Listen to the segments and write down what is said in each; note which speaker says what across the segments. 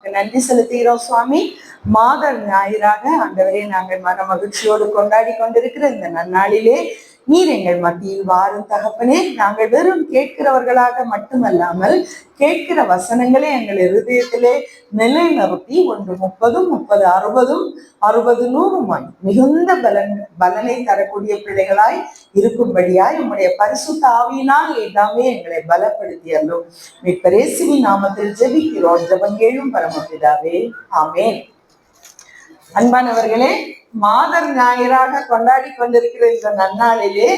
Speaker 1: உமக்கு நன்றி செலுத்துகிறோம் சுவாமி. மாதர் ஞாயிறாக ஆண்டவரே நாங்கள் மன மகிழ்ச்சியோடு கொண்டாடி கொண்டிருக்கிற இந்த நன்னாளிலே நீர் எங்கள் மத்தியில் வாரும் தகப்பனே. நாங்கள் வெறும் கேட்கிறவர்களாக மட்டுமல்லாமல் கேட்கிற வசனங்களே எங்கள் இருதயத்திலே நிலைநிறுத்தி 1 30 30 60 100 மிகுந்த பலனை தரக்கூடிய பிள்ளைகளாய் இருக்கும்படியாய் உம்முடைய பரிசுத்த ஆவியினால் எல்லாமே எங்களை பலப்படுத்தியല്ലോ. மீட்பர் இயேசுவின் நாமத்தில் ஜெபிக்கிறோம். ஜெபம் கேளும் பரமபிதாவே, ஆமென். அன்பானவர்களே, மாதர் ஞாயிறாக கொண்டாடி கொண்டிருக்கிற இந்த நன்னாளிலே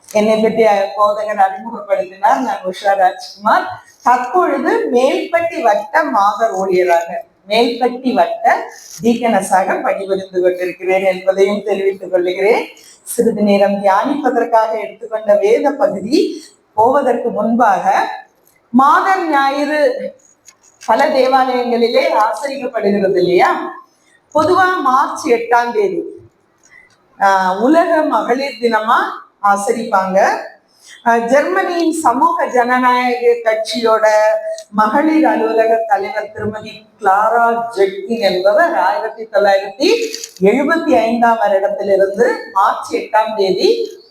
Speaker 1: என்னை பற்றி போதகர் அறிமுகப்படுத்தினார். நான் உஷா ராஜ்குமார். தற்பொழுது மேல்பட்டி வட்ட மாதர் ஊழியராக, மேல்பட்டி வட்ட டீக்கனஸாக பணிபுரிந்து கொண்டிருக்கிறேன் என்பதையும் தெரிவித்துக் கொள்கிறேன். சிறிது நேரம் தியானிப்பதற்காக எடுத்துக்கொண்ட வேத பகுதி போவதற்கு முன்பாக, மாதர் ஞாயிறு பல தேவாலயங்களிலே ஆசரிக்கப்படுகிறது இல்லையா? பொதுவா மார்ச் 8ஆம் தேதி உலக மகளிர் தினமா ஆசரிப்பாங்க. ஜெர்மனியின் சமூக ஜனநாயக கட்சியோட மகளிர் அலுவலக தலைவர் திருமதி கிளாரா ஜெட்கின் என்பவர் 1975ஆம் வருடத்திலிருந்து மார்ச் 8ஆம் தேதி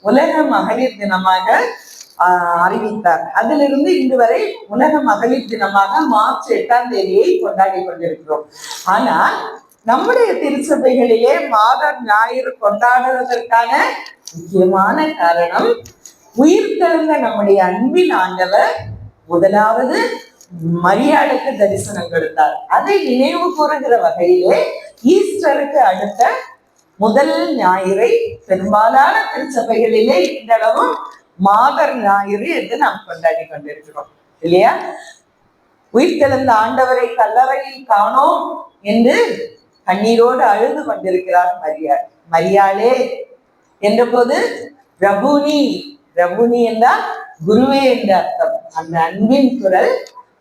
Speaker 1: உலக மகளிர் தினமாக அறிவித்தார். அதிலிருந்து இன்று வரை உலக மகளிர் தினமாக மார்ச் 8ஆம் தேதியை கொண்டாடி கொண்டிருக்கிறோம். ஆனால் நம்முடைய திருச்சபைகளிலே மாதர் ஞாயிறு கொண்டாடுவதற்கான முக்கியமான காரணம், உயிர்த்தெழுந்த நம்முடைய அன்பின் ஆண்டவர் முதலாவது மரியாளுக்கு தரிசனம் கொடுத்தார். அதை நினைவு கூறுகிற வகையிலே ஈஸ்டருக்கு அடுத்த முதல் ஞாயிறை பெரும்பாலான திருச்சபைகளிலே இன்றளவும் மாதர் ஞாயிறு என்று நாம் கொண்டாடி கொண்டிருக்கிறோம் இல்லையா? உயிர்த்தெழுந்த ஆண்டவரை கல்லறையில் காணோம் என்று கண்ணீரோடு அழுது கொண்டிருக்கிறார் மரியாள். மரியாளே என்ற போது ரபுனி, ரபுனி என்றால் குருவே என்ற அர்த்தம். அந்த அன்பின் குரல்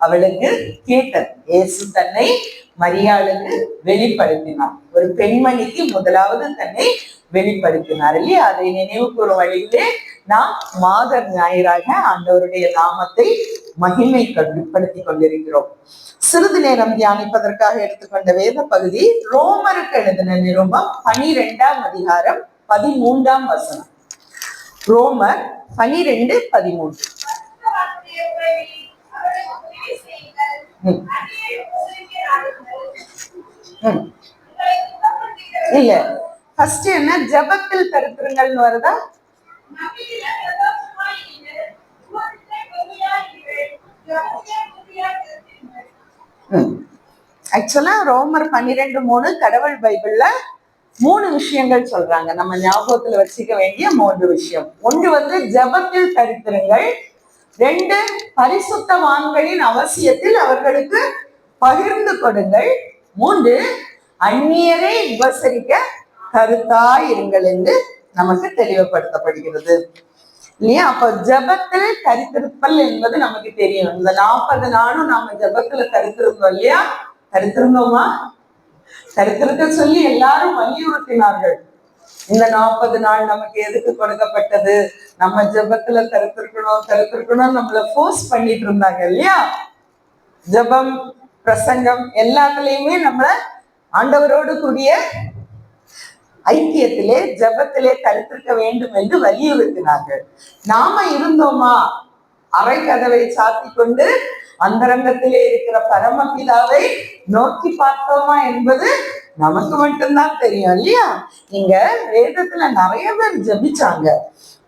Speaker 1: அவளுக்கு கேட்டது. இயேசு தன்னை மரியாளுக்கு வெளிப்படுத்தினார். ஒரு பெண்மணிக்கு முதலாவது தன்னை வெளிப்படுத்தினார் இல்லையா? அதை நினைவு கூறும் வழியிலே நாம் மாதர் ஞாயிறாக ஆண்டவருடைய நாமத்தை மகிமைப்படுத்திக் கொண்டிருக்கிறோம். சிறிது நேரம் தியானிப்பதற்காக எடுத்துக்கொண்ட வேத பகுதி ரோமருக்கு எழுதின நிருபம் 12ஆம் அதிகாரம் 13ஆம் வசனம். ரோமர் 12:13. இல்ல, ஃபர்ஸ்ட் என்ன, ஜெபத்தில் கருத்துருங்கள்னு வருதா? ஆக்சுவலா ரோமர் 12:3 கடவுள் பைபிள்ல 3 விஷயங்கள் சொல்றாங்க. நம்ம ஞாபகத்துல வச்சுக்க வேண்டிய 3 விஷயம். ஒன்று ஜெபத்தில் தரித்திருங்கள். 2 பரிசுத்தவான்களின் அவசியத்தில் அவர்களுக்கு பகிர்ந்து கொடுங்கள். 3 அந்நியரை உபசரிக்க கருத்தாயிருங்கள் என்று நமக்கு தெளிவுபடுத்தப்படுகிறது இல்லையா? அப்ப ஜெபத்தில் கருத்திருப்பல் என்பது நமக்கு தெரியும். இந்த 40 நாளும் நாம ஜெபத்துல கருத்திருந்தோம் இல்லையா? கருத்திருந்தோமா? கருத்திருக்க சொல்லி எல்லாரும் வலியுறுத்தினார்கள். இந்த 40 நாள் நமக்கு எதுக்கு கொடுக்கப்பட்டது? நம்ம ஜெபத்துல கருத்திருக்கணும் நம்மள போர்ஸ் பண்ணிட்டு இருந்தாங்க இல்லையா? ஜெபம், பிரசங்கம் எல்லாத்துலயுமே நம்மள ஆண்டவரோடு கூடிய ஐக்கியத்திலே ஜெபத்திலே கருத்திருக்க வேண்டும் என்று வலியுறுத்தினார்கள். நாம இருந்தோமா? அறை கதவை சாத்தி கொண்டு அந்தரங்கத்திலே இருக்கிற பரமபிதாவை நோக்கி பார்த்தோமா என்பது நமக்கு மட்டும்தான் தெரியும் இல்லையா? இங்க வேதத்துல நிறைய பேர் ஜெபிச்சாங்க.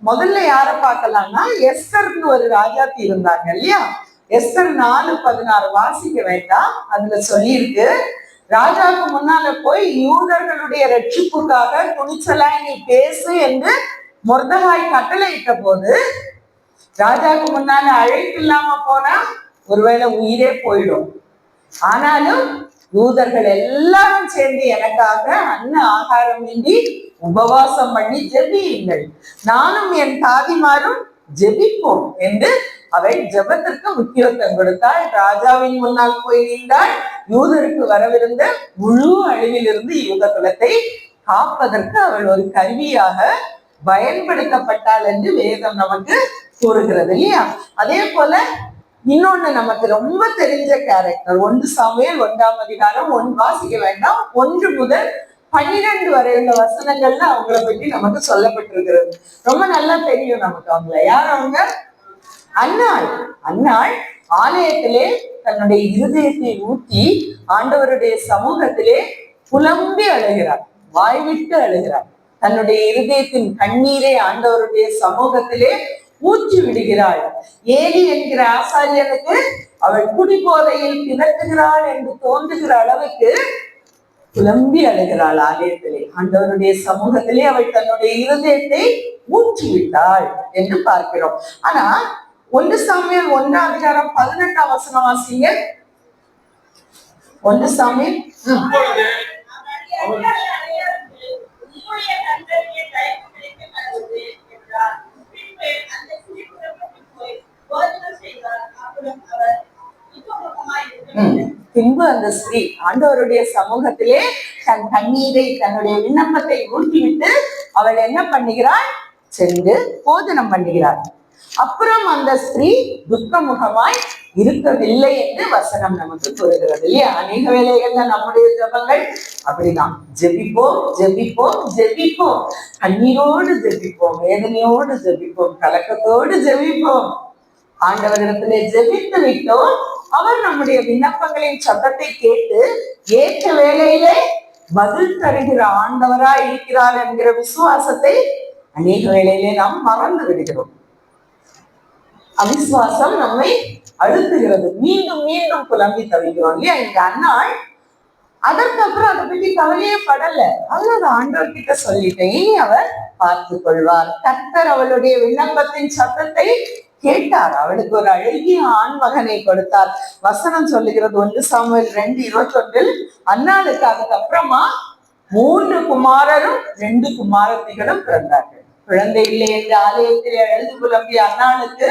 Speaker 1: முதல்ல யார பார்க்கலாம்னா, எஸ்தர்னு ஒரு ராஜாத்தி இருந்தாங்க இல்லையா? எஸ்தர் 4:16 வாசிக்க வேண்டாம். அதுல சொல்லியிருக்கு, ராஜாவுக்கு முன்னால போய் யூதர்களுடைய ரட்சிப்புக்காக துணிச்சலாய் நீ பேசு என்று மொர்தெகாய் கட்டளையிட்ட போது, ராஜாவுக்கு முன்னால அழைப்பு இல்லாம போனா ஒருவேளை உயிரே போயிடும். ஆனாலும் யூதர்கள் எல்லாரும் சேர்ந்து எனக்காக அன்ன ஆகாரம் இன்றி உபவாசம் பண்ணி ஜெபியுங்கள், நானும் என் தாதிமாரும் ஜெபிப்போம் என்று அவள் ஜெபத்திற்கு முக்கியத்துவம் கொடுத்தாள். ராஜாவின் முன்னால் போய் நின்றாள். யூதருக்கு வரவிருந்த முழு அழிவிலிருந்து யூத குலத்தை காப்பதற்கு அவள் ஒரு கருவியாக பயன்படுத்தப்பட்டாள் என்று வேதம் நமக்கு கூறுகிறது இல்லையா? அதே போல இன்னொன்னு நமக்கு ரொம்ப தெரிஞ்ச கேரக்டர் 1 சாமுவேல் 1ஆம் அதிகாரம் வாசிக்க வேண்டாம், 1 முதல் 12 வரை உள்ள வசனங்கள்ல அவங்கள பற்றி நமக்கு சொல்லப்பட்டிருக்கிறது. ரொம்ப நல்லா தெரியும் நமக்கு அவங்கள. யார் அவங்க? அன்னாள். அன்னாள் ஆலயத்திலே தன்னுடைய இருதயத்தை ஊற்றி ஆண்டவருடைய சமூகத்திலே புலம்பி அழுகிறார், வாய்விட்டு அழுகிறார். தன்னுடைய இருதயத்தின் கண்ணீரை ஆண்டவருடைய சமூகத்திலே ஊற்றி விடுகிறாள். ஏலி என்கிற ஆசாரியனுக்கு அவள் குடிபோதையில் கிடத்துகிறாள் என்று தோன்றுகிற அளவுக்கு புலம்பி அழுகிறாள். ஆலயத்திலே ஆண்டவருடைய சமூகத்திலே அவள் தன்னுடைய இருதயத்தை ஊற்றி விட்டாள் என்று பார்க்கிறோம். ஆனா 1 சாமுவேல் 1ஆம் அதிகாரம் 18ஆம் வசனம் வாசிங்க. 1 சாமுவேல் பின்பு அந்த ஸ்திரீ ஆண்டவருடைய சமூகத்திலே தன் கண்ணீரை தன்னுடைய விண்ணப்பத்தை ஊட்டிவிட்டு அவள் என்ன பண்ணுகிறாள்? சென்று போஜனம் பண்ணுகிறாள். அப்புறம் அந்த ஸ்திரீ துக்கமுகமாய் இருக்கவில்லை என்று வசனம் நமக்கு கூறுகிறது இல்லையா? அநேக வேளைகள்ல நம்முடைய ஜெபங்கள் அப்படிதான். ஜெபிப்போம் ஜெபிப்போம் ஜெபிப்போம், கண்ணீரோடு ஜெபிப்போம், வேதனையோடு ஜெபிப்போம், கலக்கத்தோடு ஜெபிப்போம். ஆண்டவரிடத்திலே ஜெபித்து விட்டோம், அவர் நம்முடைய விண்ணப்பங்களின் சத்தத்தை கேட்டு ஏற்ற வேளையிலே பதில் தருகிற ஆண்டவராய் இருக்கிறார் என்கிற விசுவாசத்தை அநேக வேளையிலே நாம் மறந்து விடுகிறோம். அவிசுவாசம் நம்மை அழுத்துகிறது, மீண்டும் மீண்டும் புலம்பி தவிக்கிறோம் இல்லையா? இந்த அன்னாள் அதற்கப்புறம் அதை பற்றி கவலையே படல. அவ்வளவு ஆண்டவர்கிட்ட சொல்லிட்டேன், இனி அவர் பார்த்து கொள்வார். கர்த்தர் அவளுடைய விண்ணப்பத்தின் சத்தத்தை கேட்டார், அவளுக்கு ஒரு அழகிய ஆண் மகனை கொடுத்தார். வசனம் சொல்லுகிறது 1 சாமுவேல் 2:21 அன்னாளுக்கு அதுக்கப்புறமா 3 குமாரரும் 2 குமாரத்திகளும் பிறந்தார்கள். குழந்தை இல்லை என்று ஆலயத்தில் எழுது புலம்பிய அன்னாளுக்கு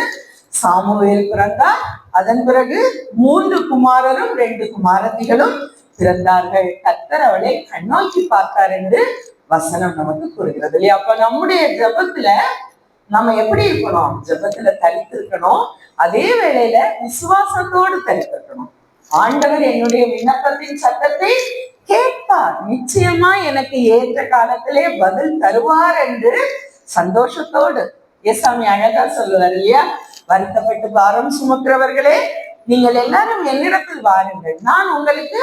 Speaker 1: சாமுவேல் பிறந்தார். அதன் பிறகு 3 குமாரரும் 2 குமாரத்திகளும் பிறந்தார்கள். கர்த்தர் அவளை கண்ணோக்கி பார்த்தார் என்று வசனம் நமக்கு கூறுகிறது இல்லையா? அப்ப நம்முடைய ஜெபத்துல நம்ம எப்படி இருக்கணும்? ஜெபத்துல தரித்திருக்கணும், அதே வேளையில விசுவாசத்தோடு தரித்திருக்கணும். ஆண்டவர் என்னுடைய விண்ணப்பத்தின் சத்தத்தை கேட்பார், நிச்சயமா எனக்கு ஏற்ற காலத்திலே பதில் தருவார் என்று சந்தோஷத்தோடு ஏசாமி அழகா சொல்லுவார் இல்லையா? வருத்தப்பட்டு பாரம் சுமக்கிறவர்களே நீங்கள் எல்லாரும் என்னிடத்தில் வாருங்கள், நான் உங்களுக்கு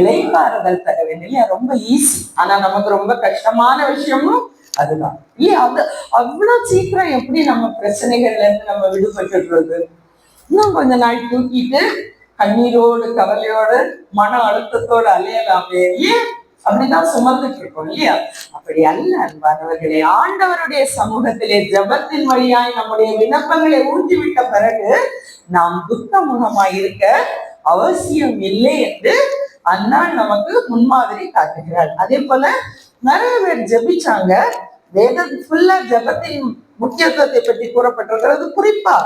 Speaker 1: இளைப்பாறுதல் தருவேன் இல்லையா? ரொம்ப ஈஸி, ஆனா நமக்கு ரொம்ப கஷ்டமான விஷயமும் அதுதான் இல்லையா? அது அவ்வளவு சீக்கிரம் எப்படி நம்ம பிரச்சனைகள்ல இருந்து நம்ம விடுபட்டுறது? இன்னும் கொஞ்ச நாள் தூக்கிட்டு கண்ணீரோடு கவலையோடு மன அழுத்தத்தோடு அலையலாமே இல்லையா? அப்படிதான் சுமந்துட்டு இருக்கோம் இல்லையா? அப்படி அல்ல அன்பானவர்களே. ஆண்டவருடைய சமூகத்திலே ஜெபத்தின் வழியாய் நம்முடைய விண்ணப்பங்களை ஊற்றிவிட்ட பிறகு நாம் துக்க முகமாய் இருக்க அவசியம் இல்லை என்று அன்னாள் நமக்கு முன்மாதிரி காட்டுகிறாள். அதே போல நிறைய பேர் ஜெபிச்சாங்க. வேதம் ஃபுல்லா ஜெபத்தின் முக்கியத்துவத்தை பற்றி கூறப்பட்டிருக்கிறது. குறிப்பா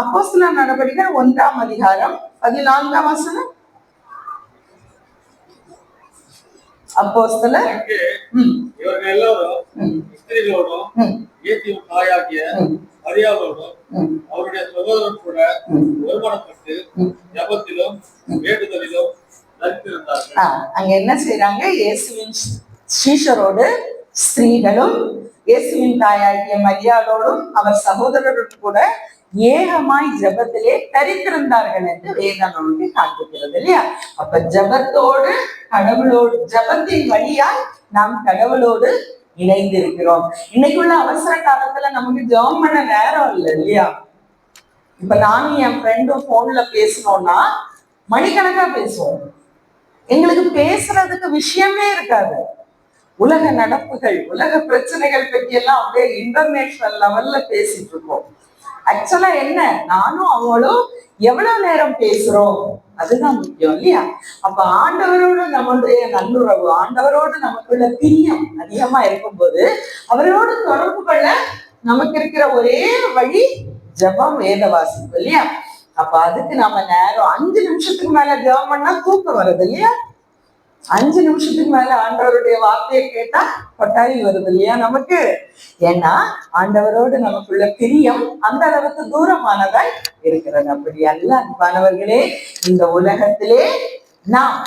Speaker 1: அப்போஸ்தலர் நடவடிக்கைகள் 1ஆம் அதிகாரம் 14ஆம் வசனம். அப்போஸ்தலர்
Speaker 2: இவர்கள் எல்லாரும் ஸ்திரீகளோடும் இயேசுவின் தாயாகிய மரியாளோடும் அவருடைய சகோதரன் கூட ஒருமனப்பட்டு ஜெபத்திலும் வேண்டுதலிலும் தரித்திருந்தார்கள்.
Speaker 1: அங்க என்ன செய்யறாங்க? இயேசுவின் சீஷரோடு ஸ்திரீகளும் இயேசுவின் தாயாகிய மரியாளோடும் அவர் சகோதரரும் கூட ஏகமாய் ஜெபத்திலே தரித்திருந்தார்கள் என்று வேதம் நமக்கு காண்பிக்கிறது இல்லையா? அப்ப ஜெபத்தோடு கடவுளோடு, ஜெபத்தின் வழியால் நாம் கடவுளோடு இணைந்திருக்கிறோம். இன்னைக்குள்ள அவசர காலத்துல நமக்கு ஜெபம் பண்ண நேரம் இல்லை இல்லையா? இப்ப நானும் என் ஃப்ரெண்டும் போன்ல பேசணும்னா மணிக்கணக்கா பேசுவோம். எங்களுக்கு பேசுறதுக்கு விஷயமே இருக்காது. உலக நடப்புகள், உலக பிரச்சனைகள் பற்றி எல்லாம் அப்படியே இன்டர்நேஷனல் லெவல்ல பேசிட்டு இருக்கோம். ஆக்சுவலா என்ன, நானும் அவங்களும் எவ்வளவு நேரம் பேசுறோம் அதுதான் முக்கியம் இல்லையா? அப்ப ஆண்டவரோடு நம்மளுடைய நல்லுறவு, ஆண்டவரோடு நமக்குள்ள பிரியம் அதிகமா இருக்கும்போது அவரோடு தொடர்பு கொள்ள நமக்கு இருக்கிற ஒரே வழி ஜெபம், வேத வாசிப்பு இல்லையா? அப்ப அதுக்கு நம்ம நேரம் 5 நிமிஷத்துக்கு மேல ஜெபம் பண்ணா தூக்கம் வருது இல்லையா? 5 நிமிஷத்துக்கு மேல ஆண்டவருடைய வார்த்தையை கேட்டா கொட்டாவி வருது இல்லையா நமக்கு? ஏன்னா ஆண்டவரோடு நமக்குள்ள பிரியம் அந்த அளவுக்கு தூரமானதாய் இருக்கிறது. அப்படி அல்ல அன்பானவர்களே, இந்த உலகத்திலே நாம்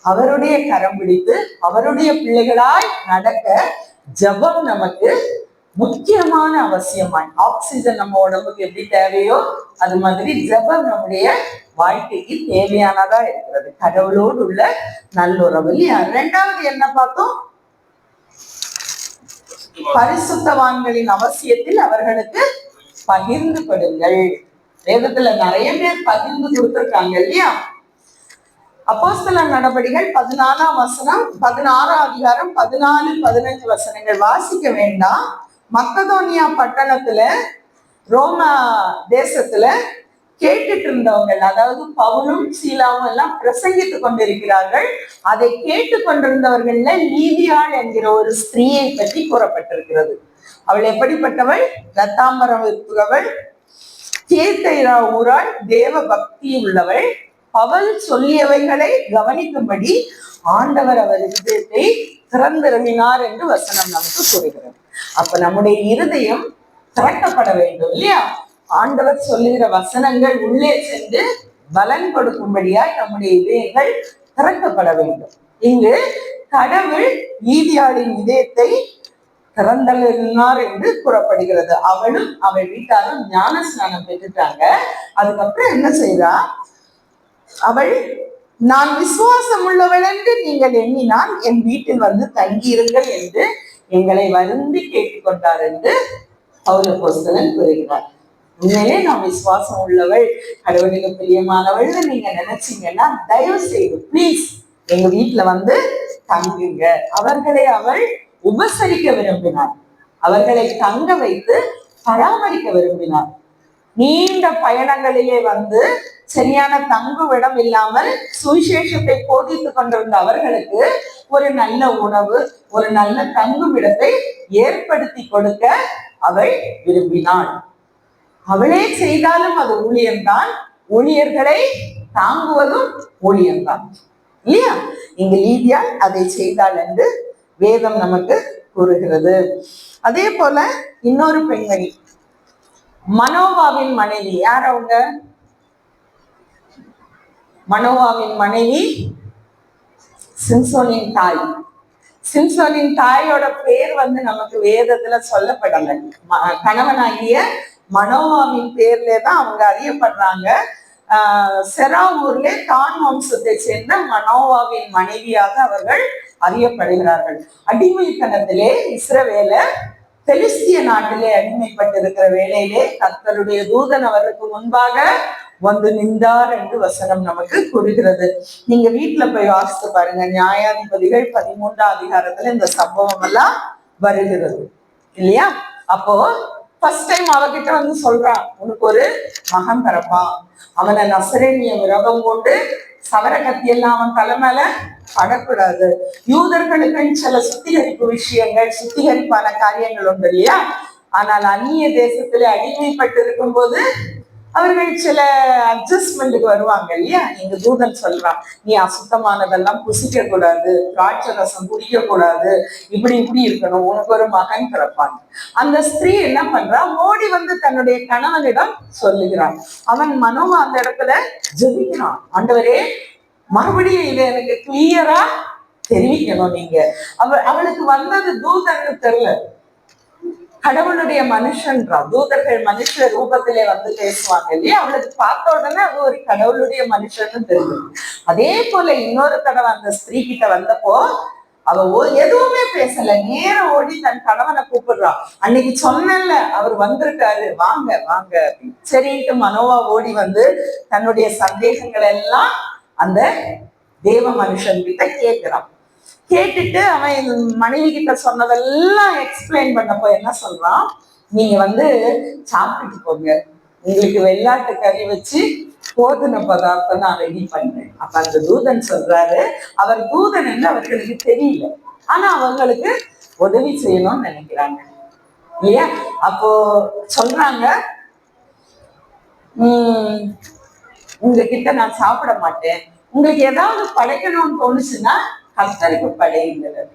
Speaker 1: அவருடைய கரம் பிடித்து அவருடைய பிள்ளைகளாய் நடக்க ஜெபம் நமக்கு முக்கியமான அவசியமாய். ஆக்சிஜன் நம்ம உடம்புக்கு எப்படி தேவையோ அது மாதிரி ஜெபம் நம்முடைய வாழ்க்கைக்கு தேவையானதா இருக்கிறது. கடவுளோடு உள்ள நல்லுறவு இல்லையா? 2வது என்ன பார்த்தோம்? பரிசுத்தவான்களின் அவசியத்தில் அவர்களுக்கு பகிர்ந்து கொடுங்கள். வேதத்துல நிறைய பேர் பகிர்ந்து கொடுத்திருக்காங்க இல்லையா? அப்போஸ்தலர் நடபடிகள் 14ஆம் வசனம், 16ஆம் அதிகாரம் 14, 15 வசனங்கள் வாசிக்க வேண்டாம். மக்கதோனியா பட்டணத்துல ரோமா தேசத்துல கேட்டுட்டு இருந்தவங்க, அதாவது பவுலும் சீலாவும் எல்லாம் பிரசங்கித்து கொண்டிருக்கிறார்கள். அதை கேட்டு கொண்டிருந்தவர்கள்ல லீதியாள் என்கிற ஒரு ஸ்திரீயை பற்றி கூறப்பட்டிருக்கிறது. அவள் எப்படிப்பட்டவள்? ரத்தாம்பரம் இருப்பவள், கேத்தைரா ஊராள், தேவ பக்தி உள்ளவள். அவள் சொல்லியவைகளை கவனிக்கும்படி ஆண்டவர் அவர் இருதயத்தை திறந்திறங்கினார் என்று வசனம் நமக்கு கூறுகிறது. அப்ப நம்முடைய இருதயம் திறக்கப்பட வேண்டும் இல்லையா? ஆண்டவர் சொல்லுகிற வசனங்கள் உள்ளே சென்று பலன் கொடுக்கும்படியாய் நம்முடைய இதயங்கள் திறக்கப்பட வேண்டும். இங்கு கடவுள் லீதியாளின் இதயத்தை திறந்தளினார் என்று கூறப்படுகிறது. அவளும் அவள் வீட்டாரும் ஞான ஸ்நானம் பெற்றுட்டாங்க. அதுக்கப்புறம் என்ன செய்றா? அவள், நான் விசுவாசம் உள்ளவள் என்று நீங்கள் எண்ணினால் என் வீட்டில் வந்து தங்கியிருங்கள் என்று எங்களை வருந்தி கேட்டுக்கொண்டார் என்று பவுல் அப்போஸ்தலன் கூறுகிறார். உண்மையிலே நான் விசுவாசம் உள்ளவள், கடவுளுக்கு பிரியமானவள் நீங்க நினைச்சீங்கன்னா தயவு செய்து ப்ளீஸ் எங்க வீட்டுல வந்து தங்குங்க. அவர்களை அவள் உபசரிக்க விரும்பினார், அவர்களை தங்க வைத்து பராமரிக்க விரும்பினார். நீண்ட பயணங்களிலே வந்து சரியான தங்குமிடம் இல்லாமல் சுவிசேஷத்தை போதித்துக் கொண்டிருந்த அவர்களுக்கு ஒரு நல்ல உணவு, ஒரு நல்ல தங்குமிடத்தை ஏற்படுத்தி கொடுக்க அவள் விரும்பினாள். அவளே செய்தாலும் அது ஊழியம்தான், ஊழியர்களை தாங்குவதும் ஊழியம்தான் இல்லையா? இங்கு லீதியாள் அதை செய்தாள் என்று வேதம் நமக்கு கூறுகிறது. அதே போல இன்னொரு பெண்மணி, மனோவாவின் மனைவி. யார் அவங்க? மனோவாவின் மனைவி சிம்சோனின் தாய். சிம்சோனின் தாயோட பேர் வந்து நமக்கு வேதத்துல சொல்லப்படலை. கணவனாகிய மனோவாவின் பேர்ல தான் அவங்க அறியப்படுறாங்க. செரா ஊர்ல தான் வம்சத்தை சேர்ந்த மனோவாவின் மனைவியாக அவர்கள் அறியப்படுகிறார்கள். அடிமைத்தனத்திலே இஸ்ரவேலர் பெலிஸ்திய நாட்டிலே அடிமைப்பட்டிருக்கிற வேளையிலே கர்த்தருடைய தூதன் அவருக்கு முன்பாக வந்து நின்றார் என்று வசனம் நமக்கு கூறுகிறது. நீங்க வீட்டுல போய் வாசித்து பாருங்க. நியாயாதிபதிகள் 13ஆம் அதிகாரத்துல இந்த சம்பவம் எல்லாம் வருகிறது இல்லையா? அப்போ ஃபர்ஸ்ட் டைம் அவகிட்ட வந்து சொல்றான், உனக்கு ஒரு மகன் பிறப்பான், அவனை நசரேனிய விரதம் கொண்டு சவர கத்தியெல்லாம் அவன் தலை மேல படக்கூடாது. யூதர்களுக்கு சில சுத்திகரிப்பு விஷயங்கள், சுத்திகரிப்பான காரியங்கள் உண்டு இல்லையா? ஆனால் அந்நிய தேசத்துல அடிமைப்பட்டு இருக்கும் போது அவர்கள் சில அட்ஜஸ்ட்மெண்ட்டுக்கு வருவாங்க இல்லையா? இங்க தூதன் சொல்றான், நீ அசுத்தமானதெல்லாம் புசிக்க கூடாது, திராட்சை ரசம் குடிக்க கூடாது, இப்படி இப்படி இருக்கணும், உனக்கு ஒரு மகன் பிறப்பான். அந்த ஸ்திரீ என்ன பண்றா? ஓடி வந்து தன்னுடைய கணவனிடம் சொல்லுகிறான். அவன் மனோவா அந்த இடத்துல ஜெபிக்கிறான், ஆண்டவரே மறுபடியும் இதை எனக்கு கிளியரா தெரிவிக்கணும் நீங்க. அவளுக்கு வந்தது தூதன்னு தெரியல, கடவுளுடைய மனுஷன்றா. தூதர்கள் மனுஷ ரூபத்திலே வந்து பேசுவாங்க இல்லையா? அவளுக்கு பார்த்த உடனே அது ஒரு கடவுளுடைய மனுஷன்னு தெரியும். அதே போல இன்னொரு தடவை அந்த ஸ்திரீ கிட்ட வந்தப்போ அவ எதுவுமே பேசல, நேரம் ஓடி தன் கணவனை கூப்பிடுறான். அன்னைக்கு சொன்னல அவர் வந்திருக்காரு, வாங்க வாங்க அப்படின்னு. சரின்ட்டு மனோவா ஓடி வந்து தன்னுடைய சந்தேகங்கள் எல்லாம் அந்த தேவ மனுஷன் கிட்ட கேட்கிறான். கேட்டுட்டு அவன் மனைவி கிட்ட சொன்னதெல்லாம் எக்ஸ்பிளைன் பண்ணப்போ என்ன சொல்றான், நீங்க வந்து சாப்பிட்டுட்டு போங்க, உங்களுக்கு வெள்ளாட்டு கறி வச்சு போதுன பதார்த்தம் நான் ரெடி பண்ணேன். அப்ப அந்த தூதன் சொல்றாரு, அவர் தூதன் என்று அவர்களுக்கு தெரியல, ஆனா அவங்களுக்கு உதவி செய்யணும்னு நினைக்கிறாங்க இல்லையா? அப்போ சொல்றாங்க, உங்ககிட்ட நான் சாப்பிட மாட்டேன், உங்களுக்கு ஏதாவது படைக்கணும்னு தோணுச்சுன்னா கர்த்தருக்கு படையுங்கள்.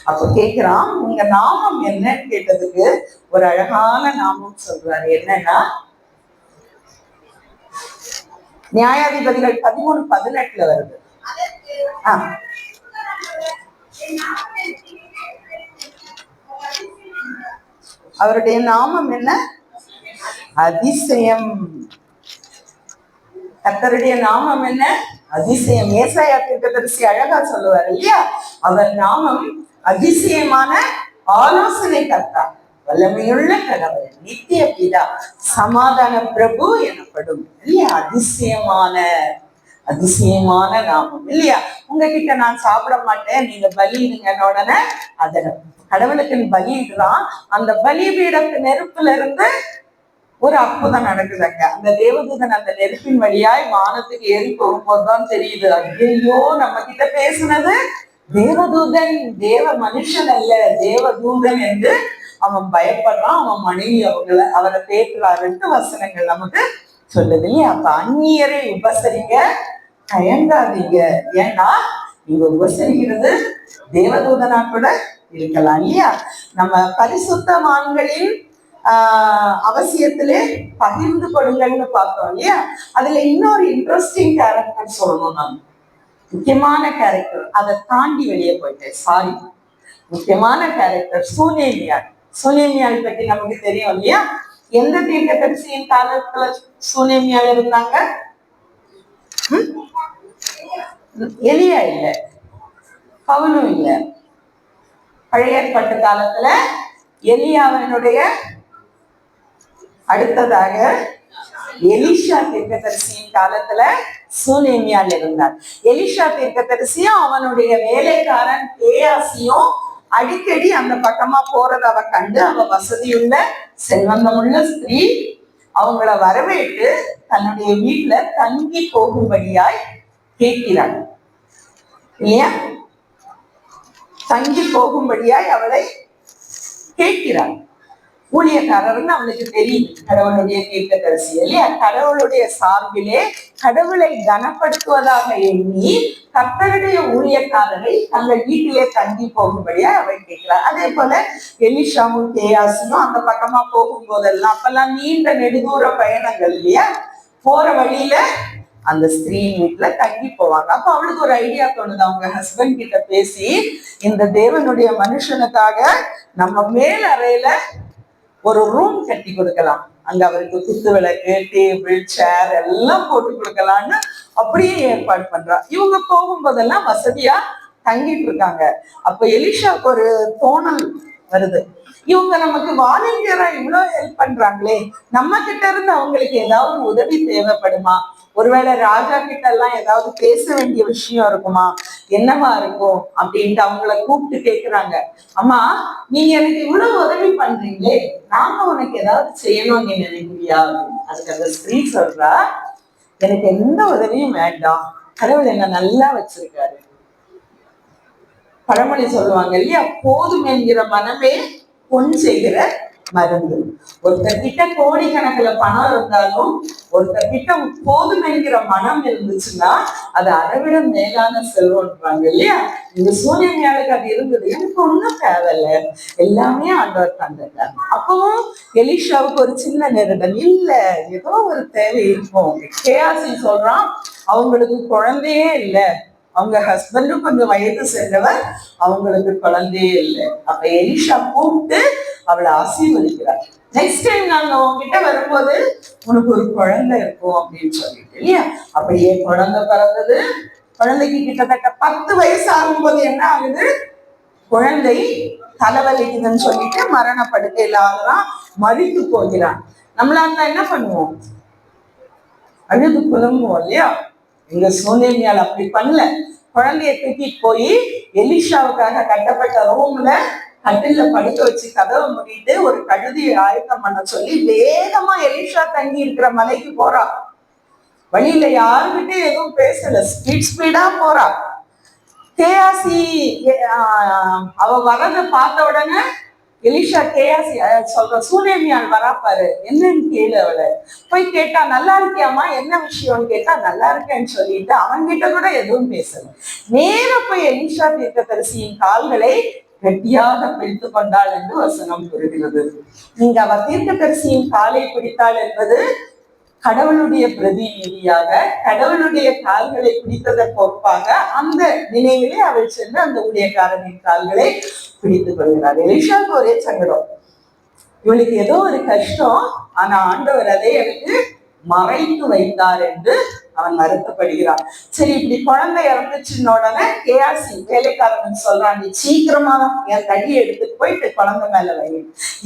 Speaker 1: அப்ப கேக்குறான், உங்க நாமம் என்னன்னு கேட்டதுக்கு ஒரு அழகான நாமம் சொல்றாரு. என்னன்னா, நியாயாதிபதிகள் 13:18 வருது. அவருடைய நாமம் என்ன? அதிசயம். கர்த்தருடைய நாமம் என்ன? அதிசயம். ஏசாயா தீர்க்கதரிசி அழகா சொல்லுவார் இல்லையா, அவர் நாமம் அதிசயமான ஆலோசனை கர்த்தா, வல்லமையுள்ள கடவுள், நித்திய பிதா, சமாதான பிரபு எனப்படும் இல்லையா. அதிசயமான நாமம் இல்லையா. உங்ககிட்ட நான் சாப்பிட மாட்டேன், நீங்க பலியிடுங்க உடனே அத கடவுளுக்கு பலியிடுறான். அந்த பலிபீடத்து நெருப்புல இருந்து ஒரு அற்புதம் நடக்குதுங்க. அந்த தேவதூதன் அந்த நெருப்பின் வழியாய் வானத்துக்கு ஏறி போகும்போதுதான் தெரியுது, ஐயோ நம்ம கிட்ட பேசுனது தேவதூதன், தேவ மனுஷன் அல்ல, தேவதூதன் என்று அவன் பயப்படுறான். அவன் மனைவி அவரை தேற்றுறாருன்ட்டு வசனங்கள் நமக்கு சொல்லுது இல்லையா. அப்ப அந்நியரை உபசரிக்க தயங்காதீங்க. ஏன்னா நீங்க உபசரிக்கிறது தேவதூதனா கூட இருக்கலாம் இல்லையா. நம்ம பரிசுத்தவான்களின் அவசியத்திலே பகிர்ந்து கொடுங்கள்னு பார்த்தோம் இல்லையா. அதுல இன்னொரு இன்ட்ரெஸ்டிங் கேரக்டர் சொல்லணும். நான் முக்கியமான கேரக்டர், அதை தாண்டி வெளியே போயிட்டேன், முக்கியமான கேரக்டர் சூனேமியாள் பற்றி நமக்கு தெரியும் இல்லையா. எந்த தீர்க்கதரிசியின் காலத்துல சூனேமியாள் இருந்தாங்க? எலியா இல்ல, பவுலும் இல்ல. பழைய ஏற்பாட்டு காலத்துல எலியாவினுடைய அடுத்ததாக எலிஷா தீர்க்கதரிசியின் காலத்துல சூனேமியால் இருந்தார். எலிஷா தீர்க்கதரிசியும் அவனுடைய வேலைக்காரன் கேயாசியும் அடிக்கடி அந்த பக்கமா போறத அவ கண்டு, அவ வசதியுள்ள செல்வந்தமுள்ள ஸ்திரீ, அவங்கள வரவேற்று தன்னுடைய வீட்டுல தங்கி போகும்படியாய் கேட்கிறாள் இல்லையா. தங்கி போகும்படியாய் அவளை கேட்கிறாள். ஊழியக்காரர்னு அவளுக்கு தெரியுது, கடவுளுடைய தீர்க்கதரிசி இல்லையா. கடவுளுடைய சார்பிலே கடவுளை கனப்படுத்துவதாக எண்ணி கர்த்தருடைய ஊழியக்காரரை தங்கள் வீட்டிலே தங்கி போகும்படியா அவள் கேட்கிறார். அதே போல எலிஷாவும் கேயாசியும் அந்த பக்கமா போகும்போதெல்லாம், அப்பெல்லாம் நீண்ட நெடுதூர பயணங்கள் இல்லையா, போற வழியில அந்த ஸ்திரீ வீட்டுல தங்கி போவாங்க. அப்ப அவளுக்கு ஒரு ஐடியா தோணுது, அவங்க ஹஸ்பண்ட் கிட்ட பேசி இந்த தேவனுடைய மனுஷனுக்காக நம்ம மேல் அறையில ஒரு ரூம் கட்டி கொடுக்கலாம், அங்க அவருக்கு குத்து விளக்கு, டேபிள், சேர் எல்லாம் போட்டு கொடுக்கலான்னு அப்படியே ஏற்பாடு பண்றா. இவங்க போகும்போதெல்லாம் வசதியா தங்கிட்டு இருக்காங்க. அப்ப எலிஷாவுக்கு ஒரு தோணல் வருது, இவங்க நமக்கு வாலண்டியரா இவ்வளவு ஹெல்ப் பண்றாங்களே, நம்ம கிட்ட இருந்து அவங்களுக்கு ஏதாவது உதவி தேவைப்படுமா, ஒருவேளை ராஜா கிட்ட எல்லாம் ஏதாவது பேச வேண்டிய விஷயம் இருக்குமா, என்னவா இருக்கும் அப்படின்ட்டு அவங்கள கூப்பிட்டு கேக்குறாங்க. அம்மா, நீங்க எனக்கு இவ்வளவு உதவி பண்றீங்களே, நாம உனக்கு ஏதாவது செய்யணும் நீ நினைக்கிறியா? அதுக்கு அந்த ஸ்திரீ சொல்றா, எனக்கு எந்த உதவியும் வேண்டாம், கடவுள் என்ன நல்லா வச்சிருக்காரு. பழமொழி சொல்லுவாங்க இல்லையா, போதும் என்கிற மனமே பொன் செய்கிற மருந்து. ஒருத்தர் கிட்ட கோடிக்கணக்கில் பணம் இருந்தாலும் ஒருத்தர் கிட்ட போதும் என்கிற மனம் இருந்துச்சுன்னா அது அறவிட மேலான செல்வம்ன்றாங்க இல்லையா. இந்த சூரியமையாளுக்கு அது இருந்தது, எனக்கு ஒன்றும் தேவையில்லை, எல்லாமே ஆண்டவர் தந்துட்டார். அப்பவும் எலிஷாவுக்கு ஒரு சின்ன நெருடல், இல்ல ஏதோ ஒரு தேவை இருக்கும். கேயாசி சொல்றான், அவங்களுக்கு குழந்தையே இல்லை, அவங்க ஹஸ்பண்டும் கொஞ்சம் வயது சென்றவர், அவங்களுக்கு குழந்தையே இல்லை. அப்ப எலிஷா கூப்பிட்டு அவளை ஆசீர்வதிக்கிறார். நெக்ஸ்ட் டைம் நாங்க உங்ககிட்ட வரும்போது உனக்கு ஒரு குழந்தை இருக்கும் அப்படின்னு சொல்லிட்டு இல்லையா. அப்படியே குழந்தை பிறந்தது. குழந்தைக்கு கிட்டத்தட்ட 10 வயசு ஆகும்போது என்ன ஆகுது, குழந்தை தலைவலிக்குதுன்னு சொல்லிட்டு மரணப்படுக்கையில் ஆகிறான், மறித்து போகிறான். நம்மளால என்ன பண்ணுவோம், அழுது புலம்புவோம் இல்லையா. எங்க சூனேமியால் அப்படி பண்ணல, குழந்தைய தூக்கிட்டு போய் எலிஷாவுக்காக கட்டப்பட்ட ரூம்ல கட்டில படுக்க வச்சு கதவை மூடிட்டு ஒரு கழுதியை ஆயத்தம் பண்ண சொல்லி வேகமா எலிஷா தங்கி இருக்கிற மலைக்கு போறா. வழியில யாருக்கிட்டே எதுவும் பேசல, ஸ்பீடா போறா. கேயாசி அவ வர்றதை பார்த்த உடனே எலிஷா கேயாசி சொல்ற சூனேமியால் வராப்பாரு, என்னன்னு கேளு அவளை. போய் கேட்டா நல்லா இருக்கியாமா, என்ன விஷயம்னு கேட்டா நல்லா இருக்கேன்னு சொல்லிட்டு அவன்கிட்ட கூட எதுவும் பேசல. நேர போய் எலிஷா தீர்க்கதரிசியின் கால்களை கெட்டியாக பிடித்து கொண்டாள் என்று வசனம் கூறுகிறது. நீங்க அவ தீர்க்கதரிசியின் காலை பிடித்தாள் என்பது கடவுளுடைய பிரதிநிதியாக, கடவுளுடைய கால்களை பிடித்ததற்கு ஒப்பாக அந்த நிலையிலே அவள் சென்று அந்த ஊழியக்காரனின் கால்களை பிடித்துக் கொள்கிறார். எலிஷாவுக்கு ஒரே சங்கடம், இவளுக்கு ஏதோ ஒரு கஷ்டம், ஆனா ஆண்டவர் அதை அவளுக்கு மறைத்து வைத்தார் என்று அவன் வருத்தப்படுகிறான். சரி, இப்படி குழந்தை இறந்துச்சுன்னு உடனே கேஆர்சி வேலைக்காரன் சொல்றான், நீ சீக்கிரமா என் தடியை எடுத்துட்டு போயிட்டு குழந்தை மேல வை.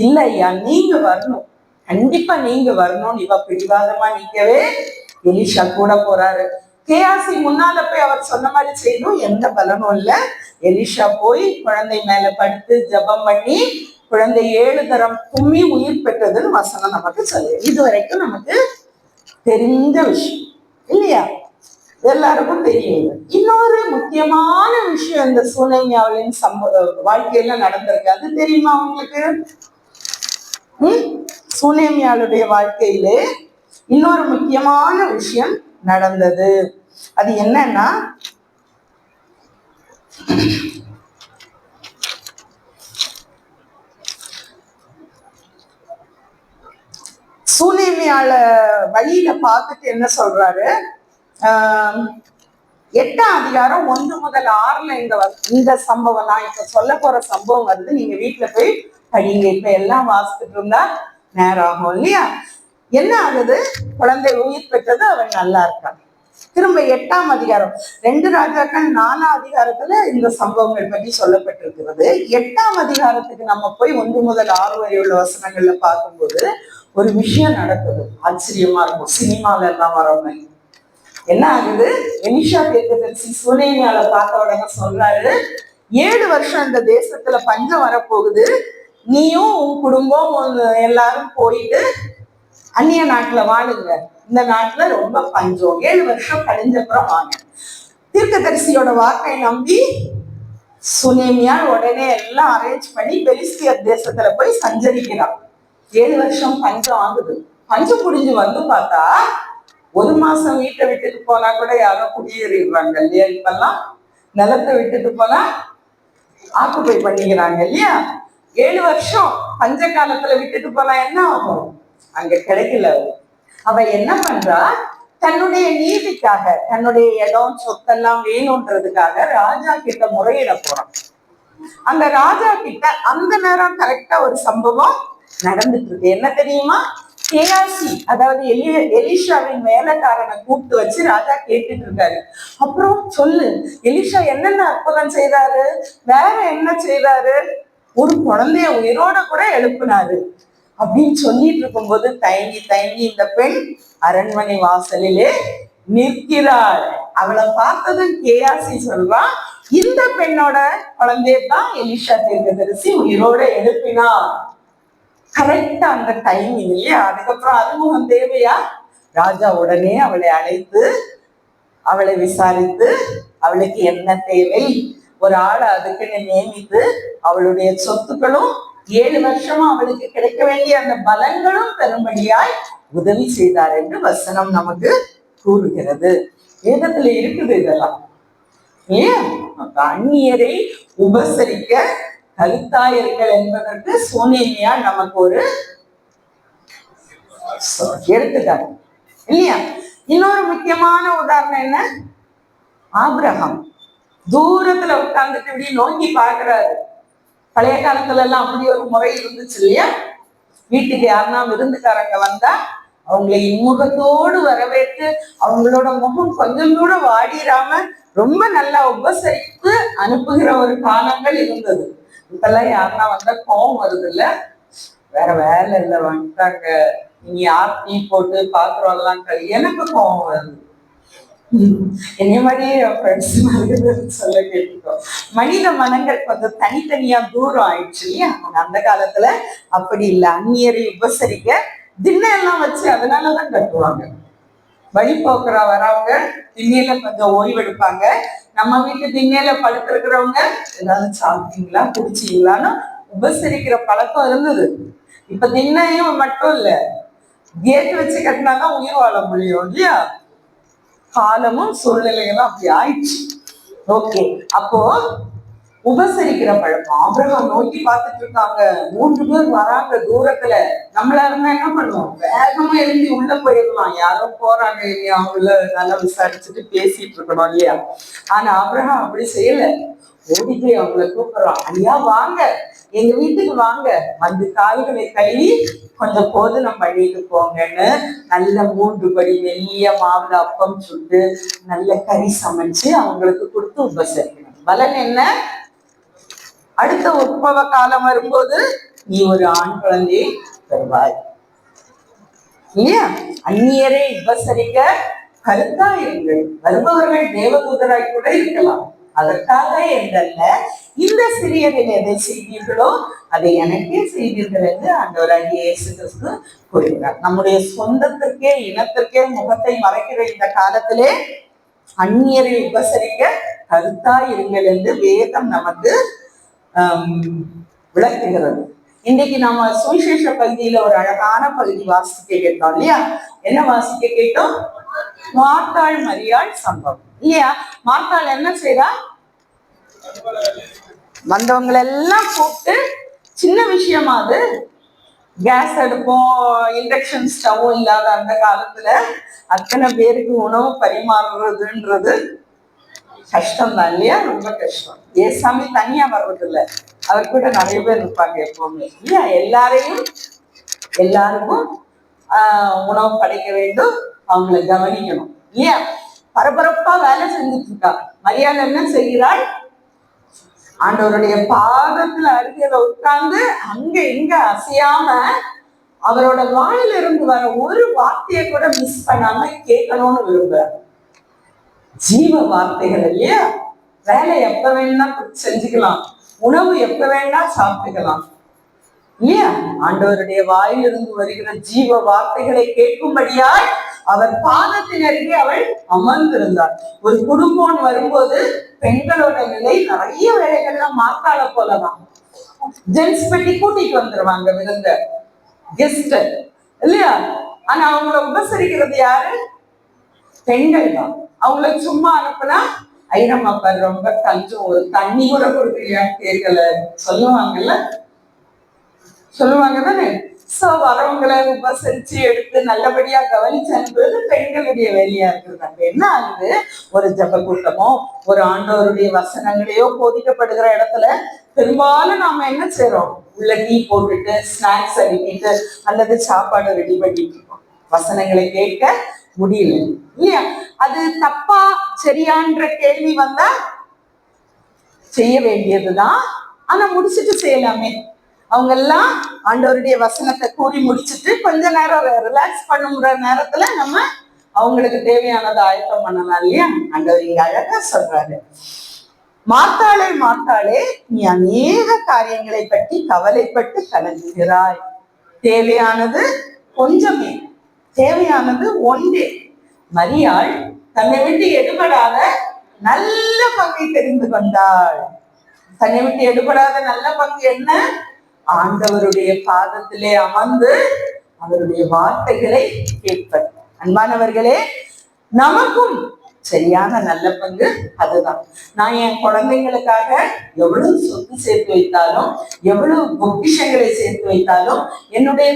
Speaker 1: இல்ல ஐயா, நீங்க வரணும், கண்டிப்பா நீங்க வரணும்னு இவ பிடிவாதமா நிக்கவே எலிஷா கூட போறாரு. கேஆர்சி முன்னால போய் அவர் சொன்ன மாதிரி செய்யணும், எந்த பலனும் இல்ல. எலிஷா போய் குழந்தை மேல படுத்து ஜபம் பண்ணி குழந்தை 7 தரம் கும்மி உயிர் பெற்றதுன்னு வசனம் நமக்கு சொல்லு. இது வரைக்கும் நமக்கு தெரிந்த விஷயம் இல்லையா, எல்லாருக்கும் தெரியும். இன்னொரு முக்கியமான விஷயம் இந்த சூனேமியாவின் வாழ்க்கையில நடந்திருக்கு, அது தெரியுமா உங்களுக்கு? சூனேமியாளுடைய வாழ்க்கையிலே இன்னொரு முக்கியமான விஷயம் நடந்தது. அது என்னன்னா, சூனேமியால வழியில பார்த்துட்டு என்ன சொல்றாரு, 8ஆம் அதிகாரம் 1 முதல் 6ல இந்த சம்பவம், நான் இப்ப சொல்ல போற சம்பவம் வருது, நீங்க வீட்டுல போய் படிங்க. இப்ப எல்லாம் வாசித்துட்டு இருந்தா நேரம் ஆகும் இல்லையா? என்ன ஆகுது, குழந்தை உயிர் பெற்றது, அவன் நல்லா இருக்கான். திரும்ப 8ஆம் அதிகாரம் 2 ராஜாக்கள் 4ஆம் அதிகாரத்துல இந்த சம்பவங்கள் பற்றி சொல்லப்பட்டிருக்கிறது. 8ஆம் அதிகாரத்துக்கு நம்ம போய் 1 முதல் 6 வரை உள்ள வசனங்கள்ல பார்க்கும்போது ஒரு விஷயம் நடக்குது, ஆச்சரியமா இருக்கும். சினிமால எல்லாம் வரவங்க என்ன ஆகுது, எலிஷா தீர்க்கதரிசி சூனேமியால பார்த்த உடனே சொல்றாரு, 7 வருஷம் இந்த தேசத்துல பஞ்சம் வரப்போகுது, நீயும் உன் குடும்பம் எல்லாரும் போயிட்டு அந்நிய நாட்டுல வாழுங்க, இந்த நாட்டுல ரொம்ப பஞ்சம், 7 வருஷம் கழிஞ்சப்புறம் வாங்க. தீர்க்கதரிசியோட வாக்கை நம்பி சூனேமியா உடனே எல்லாம் அரேஞ்ச் பண்ணி பெலிஸ்தியர் தேசத்துல போய் சஞ்சரிக்கிறான். 7 வருஷம் பஞ்சம் ஆகுது. பஞ்சம் முடிஞ்சு வந்து பார்த்தா 1 மாசம் வீட்டை விட்டுட்டு போனா கூட யாரோ குடியேறிடுறாங்க இல்லையா? இப்பெல்லாம் நிலத்தை விட்டுட்டு போனா ஆக்குப்பை பண்ணிக்கிறாங்க இல்லையா? 7 வருஷம் பஞ்ச காலத்துல விட்டுட்டு போனா என்ன ஆகும்? அங்க கிடைக்கல. அவ என்ன பண்றா, தன்னுடைய நீதிக்காக, தன்னுடைய இடம் சொத்தெல்லாம் வேணும்ன்றதுக்காக ராஜா கிட்ட முறையிட போறான். அந்த ராஜா கிட்ட அந்த நேரம் கரெக்டா ஒரு சம்பவம் நடந்துட்டு இருக்கு. என்ன தெரியுமா? கேயாசி, அதாவது எலிஷாவின் வேலைக்காரனை கூப்பிட்டு வச்சு ராஜா கேட்டுட்டு இருக்காரு. அப்புறம் சொல்லு, எலிஷா என்னென்ன அற்புதம் செய்தாரு, வேற என்ன செய்தாரு, ஒரு குழந்தைய உயிரோட கூட எழுப்பினாரு அப்படின்னு சொல்லிட்டு இருக்கும்போது தயங்கி தயங்கி இந்த பெண் அரண்மனை வாசலிலே நிற்கிறாள். அவளை பார்த்ததும் கேயாசி சொல்றான், இந்த பெண்ணோட குழந்தையத்தான் எலிஷா தீர்க்கதரிசி உயிரோட எழுப்பினார். கரெக்டா அந்த டைம் இல்லையா? அதுக்கப்புறம் அறிமுகம் தேவையா? ராஜா உடனே அவளை அழைத்து அவளை விசாரித்து அவளுக்கு என்ன தேவை, ஒரு ஆளை அதுக்குன்னு நியமித்து அவளுடைய சொத்துக்களும் 7 வருஷமா அவளுக்கு கிடைக்க வேண்டிய அந்த பலன்களும் பெரும்படியாய் உதவி செய்தார் என்று வசனம் நமக்கு கூறுகிறது. வேதத்துல இருக்குது இதெல்லாம் இல்லையா? அந்நியரை உபசரிக்க கருத்தாயிருங்கள் என்பதற்கு சூனேமியா நமக்கு ஒரு எடுத்துக்காட்டு இல்லையா? இன்னொரு முக்கியமான உதாரணம் என்ன, ஆபிரகாம் தூரத்துல உட்கார்ந்துட்டு இப்படி நோக்கி பார்க்கிறாரு. பழைய காலத்துல எல்லாம் அப்படி ஒரு முறை இருந்துச்சு இல்லையா? வீட்டுக்கு யாருன்னா விருந்துக்காரங்க வந்தா அவங்களை இன்முகத்தோடு வரவேற்று அவங்களோட முகம் கொஞ்சம் கூட வாடிராம ரொம்ப நல்லா உபசரித்து அனுப்புகிற ஒரு காலங்கள் இருந்தது. இப்பெல்லாம் யாருன்னா வந்தா கோவம் வருது இல்ல, வேற வேலை இல்லை வந்துட்டாங்க, நீங்க யார் டீ போட்டு பாத்திரம் எல்லாம் எனக்கு கோவம் வருது. என்னைய மாதிரியே சொல்ல கேட்டுக்கோ. மனித மனங்கள் கொஞ்சம் தனித்தனியா தூரம் ஆயிடுச்சு இல்லையா? அந்த காலத்துல அப்படி இல்லை, அந்நியரை உபசரிக்க திண்ணம் எல்லாம் வச்சு அதனாலதான் கட்டுவாங்க. வழிபோக்குற வரவங்க திண்ணையில கொஞ்சம் ஓய்வெடுப்பாங்க. நம்ம வீட்டு திண்ணையில படுத்திருக்கிறவங்க ஏதாவது சாப்பிட்டீங்களா குடிச்சீங்களான்னு உபசரிக்கிற பழக்கம் இருந்தது. இப்ப திண்ணையும் மட்டும் இல்ல, கேட் வச்சு கட்டினாதான் உயிர் வாழ முடியும் இல்லையா? காலமும் சூழ்நிலைகளும் அப்படி ஆயிடுச்சு. ஓகே, அப்போ உபசரிக்கிற பழக்கம். ஆபிரகாம் நோக்கி பார்த்துட்டு இருக்காங்க, 3 பேர் வராங்க தூரத்துல. நம்மளா இருந்தா என்ன பண்ணுவோம்? வேகமா எழுதி உள்ள போயிடலாம், யாரோ போறாங்க இல்லையா, அவங்கள நல்லா விசாரிச்சுட்டு பேசிட்டு இருக்கணும் இல்லையா? ஆனா ஆபிரகாம் அப்படி செய்யல. ஓடி போய் அவங்கள கூப்பிடுறான், ஐயா வாங்க, எங்க வீட்டுக்கு வாங்க, வந்து கால்களை கழுவி கொஞ்சம் போதனம் பண்ணிட்டு போங்கன்னு நல்ல 3 படி மெல்லிய மாவுல அப்பம் சுட்டு நல்ல கறி சமைச்சு அவங்களுக்கு கொடுத்து உபசரிக்கணும். பலன் என்ன? அடுத்த உற்பவ காலம் வரும்போது நீ ஒரு ஆண் குழந்தையை பெறுவாய் இல்லையா? அந்நியரை உபசரிக்க கருத்தாயிருங்கள். வருபவர்கள் தேவதூதராய் கூட இருக்கலாம். அதற்காக என்றல்ல, இந்த சிறியரில் எதை செய்தீர்களோ அதை எனக்கே செய்தீர்கள் என்று ஆண்டவராகிய இயேசு கிறிஸ்து கூறுகிறார். நம்முடைய சொந்தத்திற்கே இனத்திற்கே முகத்தை மறைக்கிற இந்த காலத்திலே அந்நியரை உபசரிக்க கருத்தாயிருங்கள் என்று வேதம் நமக்கு விளக்குகிறது. இன்னைக்கு நம்ம சுவிசேஷ பகுதியில ஒரு அழகான பகுதி வாசிக்க கேட்டோம் இல்லையா? என்ன வாசிக்க கேட்டோம்? மார்த்தாள் மரியாள் சம்பவம் இல்லையா? மார்த்தாள் என்ன செய்றா? வந்தவங்களை எல்லாம் கூப்பிட்டு, சின்ன விஷயமா அது, கேஸ் அடுப்பும் இண்டக்ஷன் ஸ்டவ்வும் இல்லாத அந்த காலத்துல அத்தனை பேருக்கு உணவு பரிமாறுறதுன்றது கஷ்டம் தான் இல்லையா? ரொம்ப கஷ்டம். ஏசாமி தனியா வர்றது இல்லை, அவர் கூட நிறைய பேர் இருப்பாங்க எப்பவுமே இல்லையா? எல்லாருக்கும் உணவு படைக்க வேண்டும், அவங்களை கவனிக்கணும் இல்லையா? பரபரப்பா வேலை செஞ்சுட்டு இருக்கா. மரியாதை என்ன செய்கிறாள்? ஆண்டவருடைய பாதத்துல அருகில உட்கார்ந்து அங்க இங்க அசையாம அவரோட வாயில இருந்து வர ஒரு வார்த்தையை கூட மிஸ் பண்ணாம கேட்கணும்னு விரும்புறார். ஜீவ வார்த்தைகள் இல்லையா? வேலை எப்ப வேணா செஞ்சுக்கலாம், உணவு எப்ப வேணா சாப்பிட்டுக்கலாம் இல்லையா? ஆண்டவருடைய வாயிலிருந்து வருகிற ஜீவ வார்த்தைகளை கேட்கும்படியாய் அவர் பாதத்தின் அருகே அவள் அமர்ந்திருந்தார். ஒரு குடும்பம் வரும்போது பெண்களோட நிலை நிறைய வேலைகள்லாம் மாத்தாள போலதான். ஜென்ஸ் பெட்டி கூட்டிட்டு வந்துருவாங்க விருந்த கெஸ்ட் இல்லையா? ஆனா அவங்கள உபசரிக்கிறது யாரு? பெண்கள் தான். அவங்கள சும்மா அனுப்புனா ஐயனம்மா ரொம்ப கஞ்சம், ஒரு தண்ணி கூட கொடுக்குறியான்னு கேட்கல சொல்லுவாங்க தானே? சோ வரவங்களை உபசரிச்சு எடுத்து நல்லபடியா கவனிச்சு அனுப்புறது பெண்களுடைய வேலையா இருக்கிறாங்க. என்ன ஆகுது? ஒரு ஜப கூட்டமோ ஒரு ஆண்டவருடைய வசனங்களையோ போதிக்கப்படுகிற இடத்துல பெரும்பாலும் நாம என்ன செய்யறோம்? உள்ள டீ போட்டுட்டு ஸ்நாக்ஸ் அடிக்கிட்டு அல்லது சாப்பாடு ரெடி பண்ணிட்டு இருக்கோம். வசனங்களை கேட்க முடியல இல்லையா? அது தப்பா சரியான்ற கேள்வி வந்தா செய்ய வேண்டியதுதான், ஆனா முடிச்சுட்டு செய்யலாமே. அவங்க எல்லாம் ஆண்டவருடைய வசனத்தை கூறி முடிச்சுட்டு கொஞ்ச நேரம் ரிலாக்ஸ் பண்ணுற நேரத்துல நம்ம அவங்களுக்கு தேவையானதை ஆயத்தம் பண்ணலாம் இல்லையா? ஆண்டவர் இங்க அழகா சொல்றாரு, மார்த்தாளே மார்த்தாளே, நீ அநேக காரியங்களை பற்றி கவலைப்பட்டு கலங்குகிறாய். தேவையானது கொஞ்சமே, தேவையானது ஒன்றே. மரியாள் தன்னை விட்டு எடுபடாத நல்ல பங்கை தெரிந்து கொண்டாள். தன்னை விட்டு எடுபடாத நல்ல பங்கு என்ன? ஆண்டவருடைய பாதத்திலே அமர்ந்து அவருடைய வார்த்தைகளை கேட்பது. அன்பானவர்களே, நமக்கும் சரியான நல்ல பங்கு அதுதான். நான் என் குழந்தைங்களுக்காக எவ்வளவு சொத்து சேர்த்து வைத்தாலும், எவ்வளவு பொக்கிஷங்களை சேர்த்து வைத்தாலும், என்னுடைய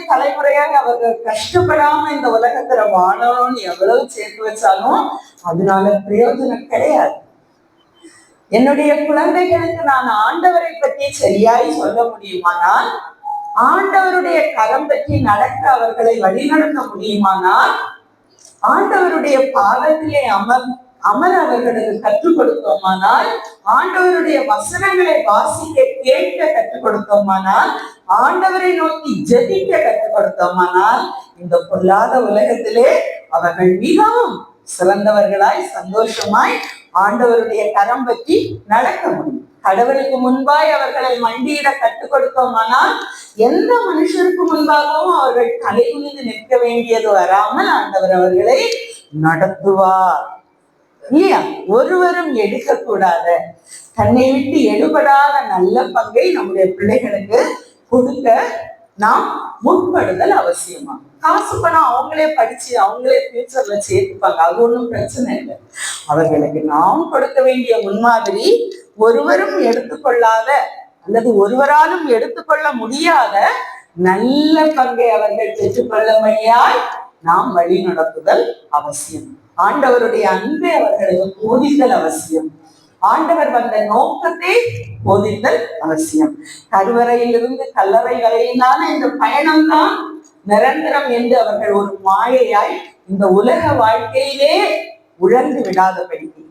Speaker 1: தலைமுறையாக அவர்கள் கஷ்டப்படாம இந்த உலகத்துல வாழணும்னு எவ்வளவு சேர்த்து வச்சாலும் அதனால பிரயோஜனம் கிடையாது. என்னுடைய குழந்தைகளுக்கு நான் ஆண்டவரை பற்றி சரியாய் சொல்ல முடியுமானால், ஆண்டவருடைய கரம் பற்றி நடக்க அவர்களை வழிநடத்த முடியுமானால், ஆண்டவருடைய பாதத்திலே அமர அவர்களுக்கு கற்றுக் கொடுத்தோமானால், ஆண்டவருடைய வசனங்களை வாசிக்க கேட்க கற்றுக் கொடுத்தோமானால், ஆண்டவரை நோக்கி ஜெபிக்க கற்றுக் கொடுத்தோமானால், இந்த பொல்லாத உலகத்திலே அவர்கள் மிகவும் சிறந்தவர்களாய் சந்தோஷமாய் ஆண்டவருடைய கரம் பற்றி நடக்க முடியும். கடவுளுக்கு முன்பாய் அவர்களை மண்டியிட கற்றுக் கொடுத்தோமானால் எந்த மனுஷருக்கு முன்பாகவும் அவர்கள் தலை குனிந்து நிற்க வேண்டியது வராமல் ஆண்டவர் அவர்களை நடத்துவார் இல்லையா? ஒருவரும் எடுக்கக்கூடாத தன்னை விட்டு எடுபடாத நல்ல பங்கை நம்முடைய பிள்ளைகளுக்கு கொடுக்க நாம் முற்படுதல் அவசியமா. காசு பணம் அவங்களே படிச்சு அவங்களே ஃபியூச்சர்ல சேர்த்துப்பாங்க, அது ஒண்ணும் பிரச்சனை இல்லை. அவர்களுக்கு நாம் கொடுக்க வேண்டிய முன்மாதிரி ஒருவரும் எடுத்துக்கொள்ளாத அல்லது ஒருவராலும் எடுத்துக்கொள்ள முடியாத நல்ல பங்கை அவர்கள் பெற்றுக்கொள்ளும்படியாய் நாம் வழி நடத்துதல் அவசியம். ஆண்டவருடைய அன்பை அவர்களுக்கு போதித்தல் அவசியம். ஆண்டவர் வந்த நோக்கத்தை போதித்தல் அவசியம். கருவறையிலிருந்து கல்லறை வரையிலான இந்த பயணம்தான் நிரந்தரம் என்று அவர்கள் ஒரு மாயையாய் இந்த உலக வாழ்க்கையிலே உழந்து விடாதபடிக்கு,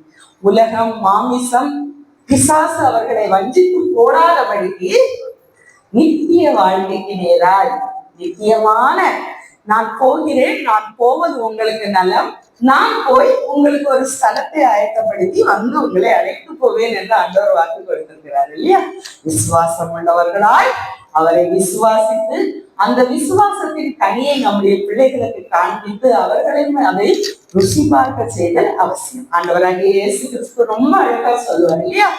Speaker 1: உலகம், மாமிசம், பிசாசு அவர்களை வஞ்சித்து போடாதபடிக்கு நித்திய வாழ்க்கைக்கு நேராய் நித்தியமான நான் போகிறேன், நான் போவது உங்களுக்கு நலம், நான் போய் உங்களுக்கு ஒரு ஸ்தலத்தை ஆயத்தப்படுத்தி வந்து உங்களை அழைத்து போவேன் என்று ஆண்டவர் வாக்கு கொடுத்திருக்கிறார் இல்லையா? விசுவாசம் உள்ளவர்களாய் அவரை விசுவாசித்து அந்த விசுவாசத்தின் கனியை நம்முடைய பிள்ளைகளுக்கு காண்பித்து அவர்களையும் அதை ருசி பார்க்க செய்தல் அவசியம். ஆண்டவராகிய இயேசு கிறிஸ்து ரொம்ப அழகா சொல்லுவார் இல்லையா?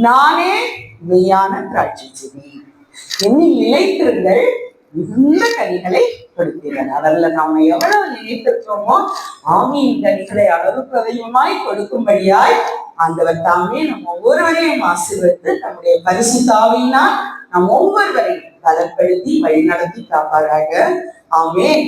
Speaker 1: நானே மெய்யான திராட்சை செடி, என்னில் நிலைத்திருங்கள், மிகுந்த கனிகளை கொடுக்கிறேன். அதில் நாம எவ்வளவு நினைத்திருக்கிறோமோ ஆவியின் கனிகளை அளவுக்கு அதிகமாய் கொடுக்கும்படியாய் ஆண்டவர் தாமே நம்ம ஒவ்வொருவரையும் ஆசீர்வதித்து நம்முடைய பரிசுத்த ஆவியினால் நம் ஒவ்வொருவரையும் பலப்படுத்தி வழிநடத்தி காப்பாராக. ஆமென்.